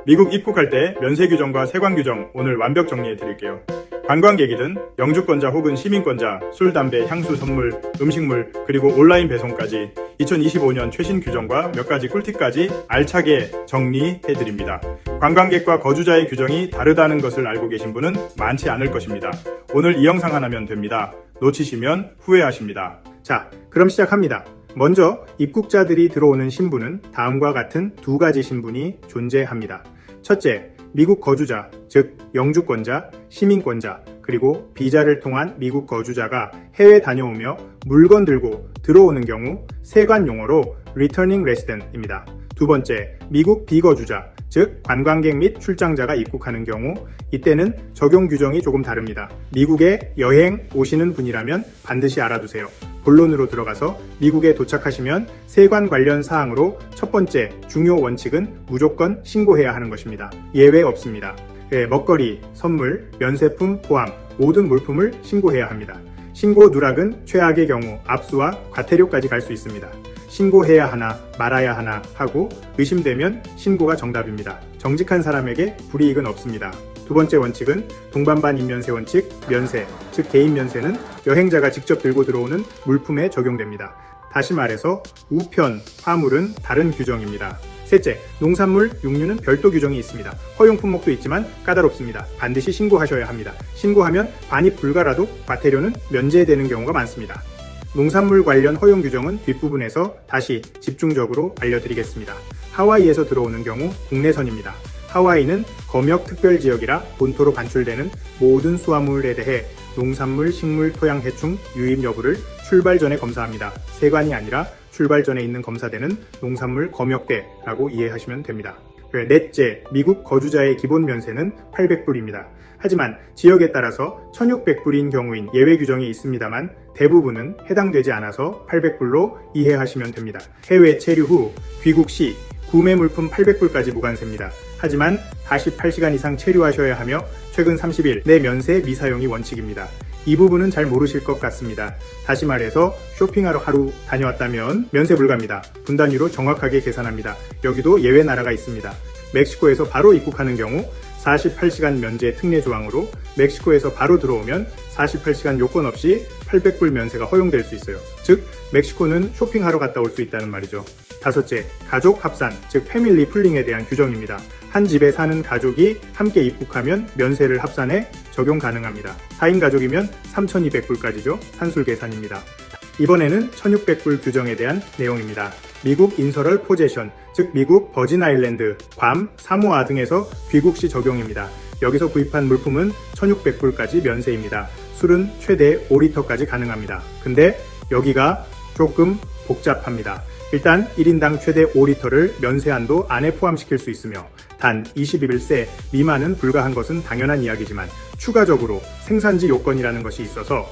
미국 입국할 때 면세 규정과 세관 규정 오늘 완벽 정리해 드릴게요. 관광객이든 영주권자 혹은 시민권자, 술, 담배, 향수, 선물, 음식물, 그리고 온라인 배송까지 2025년 최신 규정과 몇 가지 꿀팁까지 알차게 정리해 드립니다. 관광객과 거주자의 규정이 다르다는 것을 알고 계신 분은 많지 않을 것입니다. 오늘 이 영상 하나면 됩니다. 놓치시면 후회하십니다. 자, 그럼 시작합니다. 먼저 입국자들이 들어오는 신분은 다음과 같은 두 가지 신분이 존재합니다. 첫째, 미국 거주자, 즉 영주권자, 시민권자, 그리고 비자를 통한 미국 거주자가 해외 다녀오며 물건 들고 들어오는 경우 세관 용어로 Returning Resident입니다. 두 번째, 미국 비거주자, 즉 관광객 및 출장자가 입국하는 경우 이때는 적용 규정이 조금 다릅니다. 미국에 여행 오시는 분이라면 반드시 알아두세요. 본론으로 들어가서 미국에 도착하시면 세관 관련 사항으로 첫 번째 중요 원칙은 무조건 신고해야 하는 것입니다. 예외 없습니다. 먹거리, 선물, 면세품 포함 모든 물품을 신고해야 합니다. 신고 누락은 최악의 경우 압수와 과태료까지 갈 수 있습니다. 신고해야 하나 말아야 하나 하고 의심되면 신고가 정답입니다. 정직한 사람에게 불이익은 없습니다. 두 번째 원칙은 동반반 입면세 원칙, 면세, 즉 개인 면세는 여행자가 직접 들고 들어오는 물품에 적용됩니다. 다시 말해서 우편, 화물은 다른 규정입니다. 셋째, 농산물, 육류는 별도 규정이 있습니다. 허용 품목도 있지만 까다롭습니다. 반드시 신고하셔야 합니다. 신고하면 반입 불가라도 과태료는 면제되는 경우가 많습니다. 농산물 관련 허용 규정은 뒷부분에서 다시 집중적으로 알려드리겠습니다. 하와이에서 들어오는 경우 국내선입니다. 하와이는 검역 특별지역이라 본토로 반출되는 모든 수화물에 대해 농산물, 식물, 토양, 해충, 유입 여부를 출발 전에 검사합니다. 세관이 아니라 출발 전에 있는 검사대는 농산물 검역대라고 이해하시면 됩니다. 넷째, 미국 거주자의 기본 면세는 800불입니다. 하지만 지역에 따라서 1600불인 경우인 예외 규정이 있습니다만 대부분은 해당되지 않아서 800불로 이해하시면 됩니다. 해외 체류 후 귀국 시 구매 물품 800불까지 무관세입니다. 하지만 48시간 이상 체류하셔야 하며 최근 30일 내 면세 미사용이 원칙입니다. 이 부분은 잘 모르실 것 같습니다. 다시 말해서 쇼핑하러 하루 다녀왔다면 면세 불가입니다. 분단위로 정확하게 계산합니다. 여기도 예외 나라가 있습니다. 멕시코에서 바로 입국하는 경우 48시간 면제 특례 조항으로 멕시코에서 바로 들어오면 48시간 요건 없이 800불 면세가 허용될 수 있어요. 즉 멕시코는 쇼핑하러 갔다 올 수 있다는 말이죠. 다섯째, 가족 합산, 즉 패밀리 풀링에 대한 규정입니다. 한 집에 사는 가족이 함께 입국하면 면세를 합산해 적용 가능합니다. 4인 가족이면 3,200불까지죠. 산술 계산입니다. 이번에는 1,600불 규정에 대한 내용입니다. 미국 인서럴 포제션, 즉 미국 버진 아일랜드, 괌, 사모아 등에서 귀국 시 적용입니다. 여기서 구입한 물품은 1,600불까지 면세입니다. 술은 최대 5리터까지 가능합니다. 근데 여기가 조금 복잡합니다. 일단 1인당 최대 5리터를 면세한도 안에 포함시킬 수 있으며 단 21세 미만은 불가한 것은 당연한 이야기지만 추가적으로 생산지 요건이라는 것이 있어서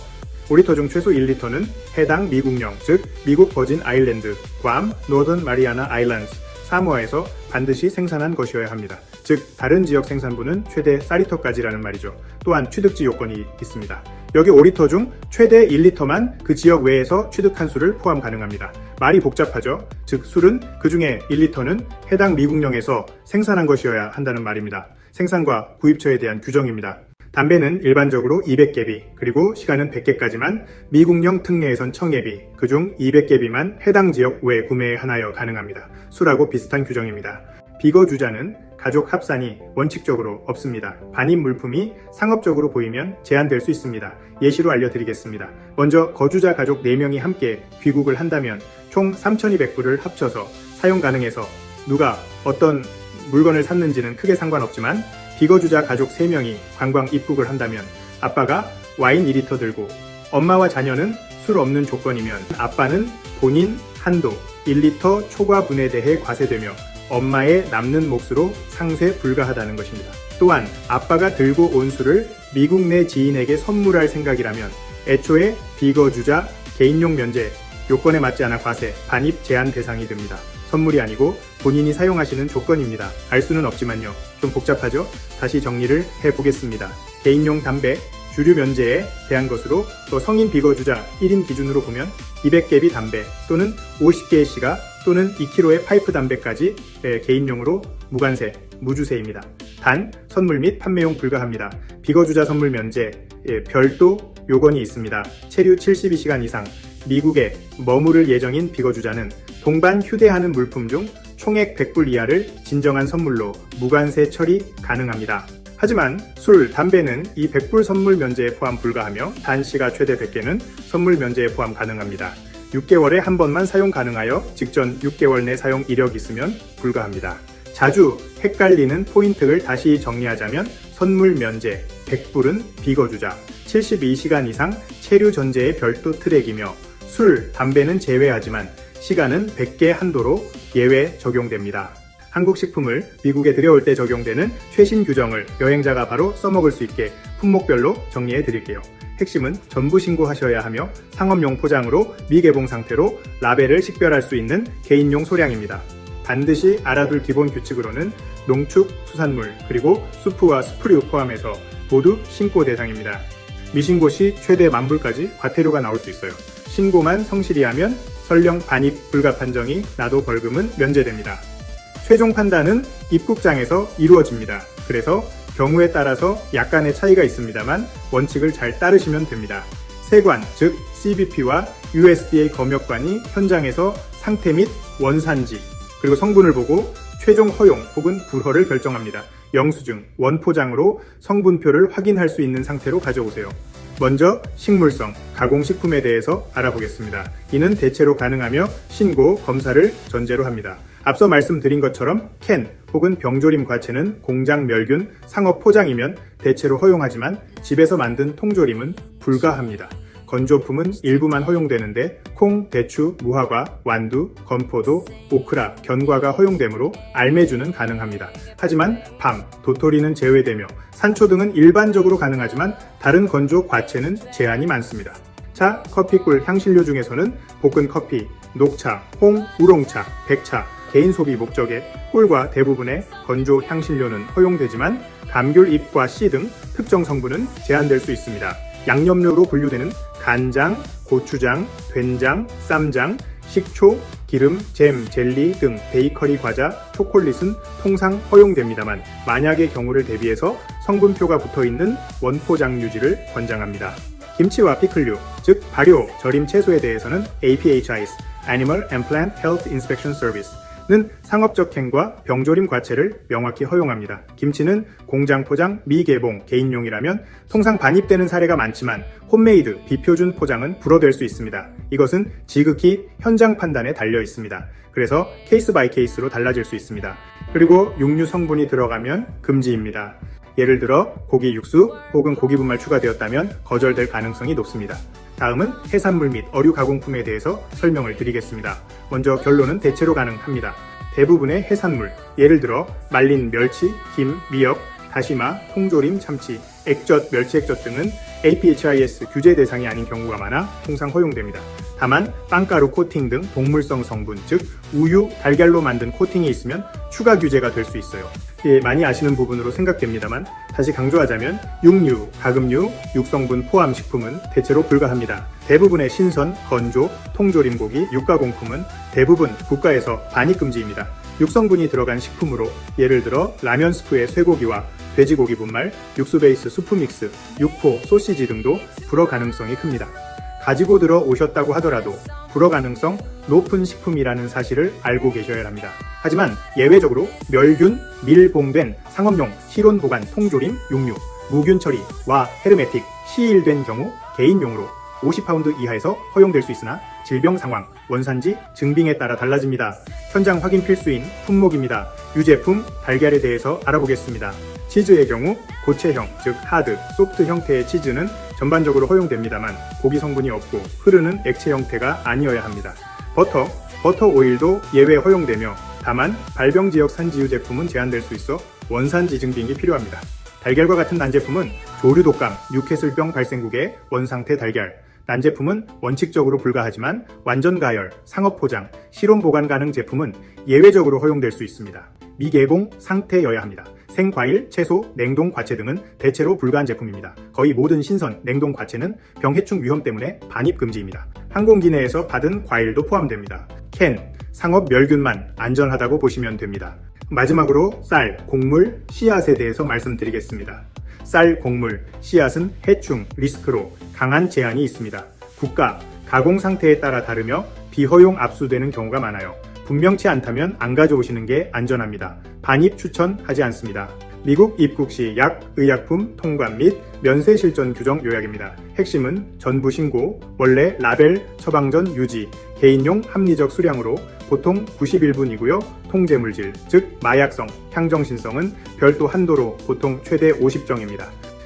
5리터 중 최소 1리터는 해당 미국령, 즉 미국 버진 아일랜드, 괌, 노던 마리아나 아일랜드, 사모아에서 반드시 생산한 것이어야 합니다. 즉 다른 지역 생산분은 최대 4리터까지라는 말이죠. 또한 취득지 요건이 있습니다. 여기 5리터 중 최대 1리터만 그 지역 외에서 취득한 술을 포함 가능합니다. 말이 복잡하죠. 즉 술은 그 중에 1리터는 해당 미국령에서 생산한 것이어야 한다는 말입니다. 생산과 구입처에 대한 규정입니다. 담배는 일반적으로 200개비, 그리고 시간은 100개까지만 미국령 특례에선 1000개비, 그중 200개비만 해당 지역 외 구매에 한하여 가능합니다. 술하고 비슷한 규정입니다. 비거주자는 가족 합산이 원칙적으로 없습니다. 반입 물품이 상업적으로 보이면 제한될 수 있습니다. 예시로 알려드리겠습니다. 먼저 거주자 가족 4명이 함께 귀국을 한다면 총 3,200불을 합쳐서 사용 가능해서 누가 어떤 물건을 샀는지는 크게 상관없지만 비거주자 가족 3명이 관광 입국을 한다면 아빠가 와인 2리터 들고 엄마와 자녀는 술 없는 조건이면 아빠는 본인 한도 1리터 초과분에 대해 과세되며 엄마의 남는 몫으로 상세 불가하다는 것입니다. 또한 아빠가 들고 온 술을 미국 내 지인에게 선물할 생각이라면 애초에 비거주자 개인용 면제 요건에 맞지 않아 과세, 반입 제한 대상이 됩니다. 선물이 아니고 본인이 사용하시는 조건입니다. 알 수는 없지만요. 좀 복잡하죠? 다시 정리를 해보겠습니다. 개인용 담배, 주류 면제에 대한 것으로 또 성인 비거주자 1인 기준으로 보면 200개비 담배 또는 50개의 시가 또는 2kg의 파이프 담배까지 개인용으로 무관세 무주세입니다. 단 선물 및 판매용 불가합니다. 비거주자 선물 면제, 별도 요건이 있습니다. 체류 72시간 이상 미국에 머무를 예정인 비거주자는 동반 휴대하는 물품 중 총액 100불 이하를 진정한 선물로 무관세 처리 가능합니다. 하지만 술, 담배는 이 100불 선물 면제에 포함 불가하며 단시가 최대 100개는 선물 면제에 포함 가능합니다. 6개월에 한 번만 사용 가능하여 직전 6개월 내 사용 이력 있으면 불가합니다. 자주 헷갈리는 포인트를 다시 정리하자면 선물 면제, 100불은 비거주자, 72시간 이상 체류 전제의 별도 트랙이며 술, 담배는 제외하지만 시간은 100개 한도로 예외 적용됩니다. 한국 식품을 미국에 들여올 때 적용되는 최신 규정을 여행자가 바로 써먹을 수 있게 품목별로 정리해 드릴게요. 핵심은 전부 신고하셔야 하며 상업용 포장으로 미개봉 상태로 라벨을 식별할 수 있는 개인용 소량입니다. 반드시 알아둘 기본 규칙으로는 농축, 수산물, 그리고 수프와 스프류 포함해서 모두 신고 대상입니다. 미신고 시 최대 10,000불까지 과태료가 나올 수 있어요. 신고만 성실히 하면 설령 반입 불가 판정이 나도 벌금은 면제됩니다. 최종 판단은 입국장에서 이루어집니다. 그래서 경우에 따라서 약간의 차이가 있습니다만 원칙을 잘 따르시면 됩니다. 세관, 즉 CBP와 USDA 검역관이 현장에서 상태 및 원산지, 그리고 성분을 보고 최종 허용 혹은 불허를 결정합니다. 영수증, 원포장으로 성분표를 확인할 수 있는 상태로 가져오세요. 먼저 식물성, 가공식품에 대해서 알아보겠습니다. 이는 대체로 가능하며 신고, 검사를 전제로 합니다. 앞서 말씀드린 것처럼 캔 혹은 병조림 과채는 공장 멸균, 상업 포장이면 대체로 허용하지만 집에서 만든 통조림은 불가합니다. 건조품은 일부만 허용되는데 콩, 대추, 무화과, 완두, 건포도, 오크라, 견과가 허용되므로 알매주는 가능합니다. 하지만 밤, 도토리는 제외되며 산초 등은 일반적으로 가능하지만 다른 건조 과채는 제한이 많습니다. 차, 커피꿀, 향신료 중에서는 볶은 커피, 녹차, 홍, 우롱차, 백차, 개인 소비 목적의 꿀과 대부분의 건조 향신료는 허용되지만 감귤 잎과 씨 등 특정 성분은 제한될 수 있습니다. 양념류로 분류되는 간장, 고추장, 된장, 쌈장, 식초, 기름, 잼, 젤리 등 베이커리 과자, 초콜릿은 통상 허용됩니다만 만약의 경우를 대비해서 성분표가 붙어있는 원포장유지를 권장합니다. 김치와 피클류, 즉 발효, 절임 채소에 대해서는 APHIS, Animal and Plant Health Inspection Service 는 상업적 캔과 병조림 과채를 명확히 허용합니다. 김치는 공장 포장, 미개봉, 개인용이라면 통상 반입되는 사례가 많지만 홈메이드, 비표준 포장은 불허될 수 있습니다. 이것은 지극히 현장 판단에 달려 있습니다. 그래서 케이스 바이 케이스로 달라질 수 있습니다. 그리고 육류 성분이 들어가면 금지입니다. 예를 들어 고기 육수 혹은 고기 분말 추가되었다면 거절될 가능성이 높습니다. 다음은 해산물 및 어류 가공품에 대해서 설명을 드리겠습니다. 먼저 결론은 대체로 가능합니다. 대부분의 해산물, 예를 들어 말린 멸치, 김, 미역, 다시마, 통조림, 참치, 액젓, 멸치 액젓 등은 APHIS 규제 대상이 아닌 경우가 많아 통상 허용됩니다. 다만 빵가루 코팅 등 동물성 성분, 즉 우유, 달걀로 만든 코팅이 있으면 추가 규제가 될 수 있어요. 많이 아시는 부분으로 생각됩니다만 다시 강조하자면 육류, 가금류, 육성분 포함 식품은 대체로 불가합니다. 대부분의 신선, 건조, 통조림 고기, 육가공품은 대부분 국가에서 반입금지입니다. 육성분이 들어간 식품으로 예를 들어 라면 스프의 쇠고기와 돼지고기 분말, 육수 베이스 수프 믹스, 육포, 소시지 등도 불허 가능성이 큽니다. 가지고 들어 오셨다고 하더라도 불허 가능성 높은 식품이라는 사실을 알고 계셔야 합니다. 하지만 예외적으로 멸균, 밀봉된 상업용, 실온 보관, 통조림, 육류, 무균 처리와 헤르메틱, 시일된 경우 개인용으로 50파운드 이하에서 허용될 수 있으나 질병 상황, 원산지, 증빙에 따라 달라집니다. 현장 확인 필수인 품목입니다. 유제품, 달걀에 대해서 알아보겠습니다. 치즈의 경우 고체형, 즉 하드, 소프트 형태의 치즈는 전반적으로 허용됩니다만 고기 성분이 없고 흐르는 액체 형태가 아니어야 합니다. 버터 오일도 예외 허용되며 다만 발병지역 산지유 제품은 제한될 수 있어 원산지 증빙이 필요합니다. 달걀과 같은 난제품은 조류 독감, 뉴캐슬병 발생국의 원상태 달걀, 난제품은 원칙적으로 불가하지만 완전 가열, 상업 포장, 실온 보관 가능 제품은 예외적으로 허용될 수 있습니다. 미개봉 상태여야 합니다. 생과일, 채소, 냉동 과채 등은 대체로 불가한 제품입니다. 거의 모든 신선, 냉동 과채는 병해충 위험 때문에 반입 금지입니다. 항공기 내에서 받은 과일도 포함됩니다. 캔, 상업 멸균만 안전하다고 보시면 됩니다. 마지막으로 쌀, 곡물, 씨앗에 대해서 말씀드리겠습니다. 쌀, 곡물, 씨앗은 해충, 리스크로 강한 제한이 있습니다. 국가, 가공 상태에 따라 다르며 비허용 압수되는 경우가 많아요. 분명치 않다면 안 가져오시는 게 안전합니다. 반입 추천하지 않습니다. 미국 입국 시 약, 의약품 통관 및 면세 실전 규정 요약입니다. 핵심은 전부 신고, 원래 라벨 처방 전 유지, 개인용 합리적 수량으로 보통 91분이고요. 통제물질, 즉 마약성, 향정신성은 별도 한도로 보통 최대 50정입니다.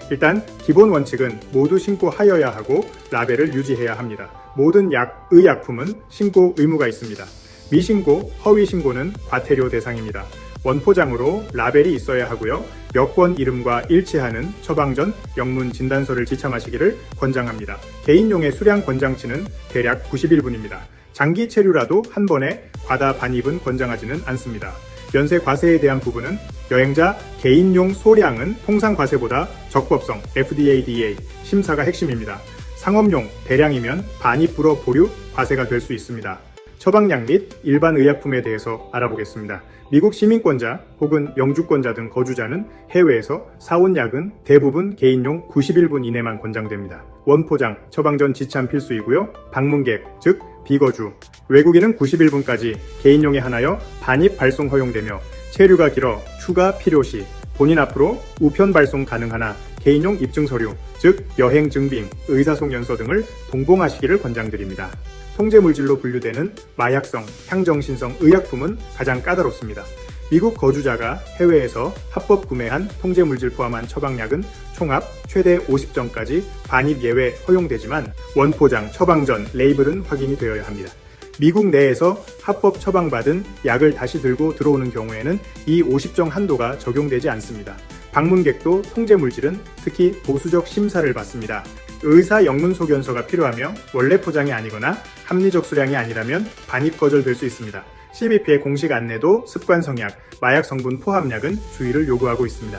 일단 기본 원칙은 모두 신고하여야 하고 라벨을 유지해야 합니다. 모든 약, 의약품은 신고 의무가 있습니다. 미신고, 허위신고는 과태료 대상입니다. 원포장으로 라벨이 있어야 하고요. 여권 이름과 일치하는 처방 전 영문 진단서를 지참하시기를 권장합니다. 개인용의 수량 권장치는 대략 91분입니다. 장기 체류라도 한 번에 과다 반입은 권장하지는 않습니다. 면세 과세에 대한 부분은 여행자 개인용 소량은 통상 과세보다 적법성 FDA, DA 심사가 핵심입니다. 상업용 대량이면 반입 불허 보류 과세가 될 수 있습니다. 처방약 및 일반 의약품에 대해서 알아보겠습니다. 미국 시민권자 혹은 영주권자 등 거주자는 해외에서 사온 약은 대부분 개인용 91분 이내만 권장됩니다. 원포장, 처방 전 지참 필수이고요. 방문객, 즉 비거주, 외국인은 91분까지 개인용에 한하여 반입 발송 허용되며 체류가 길어 추가 필요시 본인 앞으로 우편 발송 가능하나 개인용 입증 서류, 즉 여행 증빙, 의사송연서 등을 동봉하시기를 권장드립니다. 통제물질로 분류되는 마약성, 향정신성 의약품은 가장 까다롭습니다. 미국 거주자가 해외에서 합법 구매한 통제물질 포함한 처방약은 총합 최대 50정까지 반입 예외 허용되지만 원포장, 처방 전 레이블은 확인이 되어야 합니다. 미국 내에서 합법 처방받은 약을 다시 들고 들어오는 경우에는 이 50정 한도가 적용되지 않습니다. 방문객도 통제물질은 특히 보수적 심사를 받습니다. 의사 영문소견서가 필요하며 원래 포장이 아니거나 합리적 수량이 아니라면 반입 거절될 수 있습니다. CBP의 공식 안내도 습관성약, 마약 성분 포함약은 주의를 요구하고 있습니다.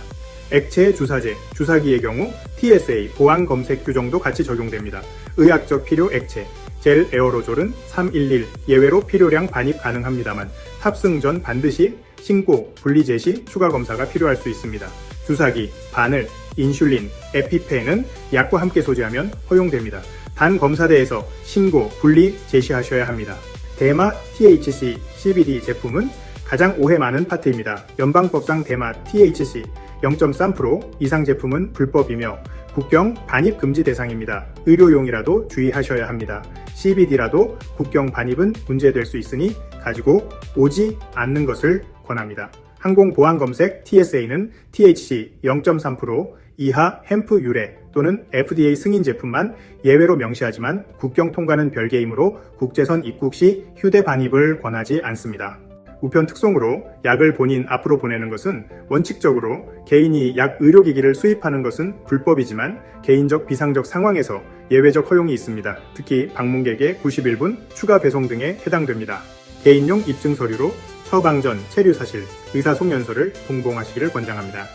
액체 주사제, 주사기의 경우 TSA, 보안 검색 규정도 같이 적용됩니다. 의학적 필요 액체, 젤 에어로졸은 311 예외로 필요량 반입 가능합니다만 탑승 전 반드시 신고, 분리 제시, 추가 검사가 필요할 수 있습니다. 주사기, 바늘, 인슐린, 에피펜은 약과 함께 소지하면 허용됩니다. 단 검사대에서 신고, 분리 제시하셔야 합니다. 대마 THC, CBD 제품은 가장 오해 많은 파트입니다. 연방법상 대마 THC 0.3% 이상 제품은 불법이며 국경 반입 금지 대상입니다. 의료용이라도 주의하셔야 합니다. CBD라도 국경 반입은 문제될 수 있으니 가지고 오지 않는 것을 권합니다. 항공보안검색 TSA는 THC 0.3% 이하 햄프 유래 또는 FDA 승인 제품만 예외로 명시하지만 국경 통과는 별개이므로 국제선 입국 시 휴대 반입을 권하지 않습니다. 우편 특송으로 약을 본인 앞으로 보내는 것은 원칙적으로 개인이 약 의료기기를 수입하는 것은 불법이지만 개인적 비상적 상황에서 예외적 허용이 있습니다. 특히 방문객의 91분 추가 배송 등에 해당됩니다. 개인용 입증 서류로 처방 전 체류 사실, 의사송연서를 동봉하시기를 권장합니다.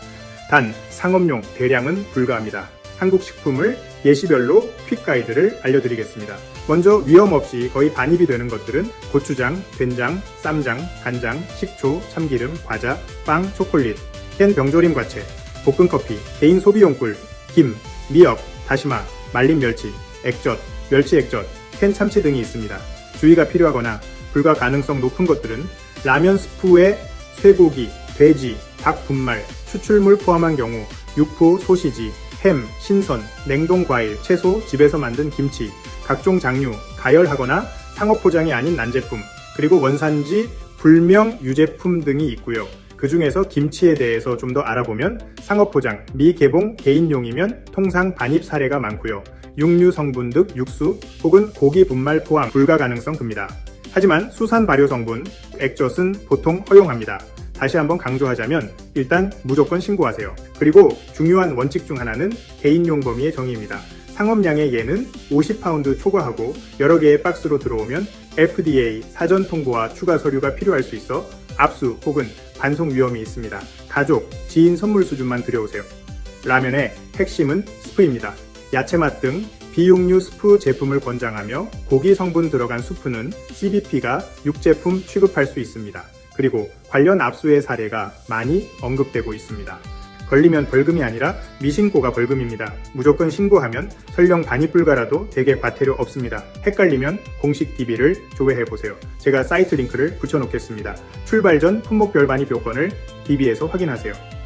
단 상업용 대량은 불가합니다. 한국 식품을 예시별로 퀵 가이드를 알려드리겠습니다. 먼저 위험 없이 거의 반입이 되는 것들은 고추장, 된장, 쌈장, 간장, 식초, 참기름, 과자, 빵, 초콜릿, 캔 병조림 과채, 볶은 커피, 개인 소비용 꿀, 김, 미역, 다시마, 말린 멸치, 액젓, 멸치 액젓, 캔 참치 등이 있습니다. 주의가 필요하거나 불가 가능성 높은 것들은 라면 스프에 쇠고기, 돼지, 닭 분말, 추출물 포함한 경우 육포, 소시지, 햄, 신선, 냉동 과일, 채소, 집에서 만든 김치, 각종 장류, 가열하거나 상업 포장이 아닌 난제품, 그리고 원산지 불명 유제품 등이 있고요. 그 중에서 김치에 대해서 좀 더 알아보면 상업 포장, 미개봉 개인용이면 통상 반입 사례가 많고요. 육류 성분 등 육수 혹은 고기 분말 포함 불가 가능성 큽니다. 하지만 수산 발효 성분, 액젓은 보통 허용합니다. 다시 한번 강조하자면 일단 무조건 신고하세요. 그리고 중요한 원칙 중 하나는 개인용 범위의 정의입니다. 상업량의 예는 50파운드 초과하고 여러 개의 박스로 들어오면 FDA 사전 통보와 추가 서류가 필요할 수 있어 압수 혹은 반송 위험이 있습니다. 가족, 지인 선물 수준만 들여오세요. 라면의 핵심은 스프입니다. 야채맛 등 비육류 스프 제품을 권장하며 고기 성분 들어간 수프는 CBP가 육제품 취급할 수 있습니다. 그리고 관련 압수의 사례가 많이 언급되고 있습니다. 걸리면 벌금이 아니라 미신고가 벌금입니다. 무조건 신고하면 설령 반입불가라도 대개 과태료 없습니다. 헷갈리면 공식 DB를 조회해보세요. 제가 사이트 링크를 붙여놓겠습니다. 출발 전 품목별 반입 요건을 DB에서 확인하세요.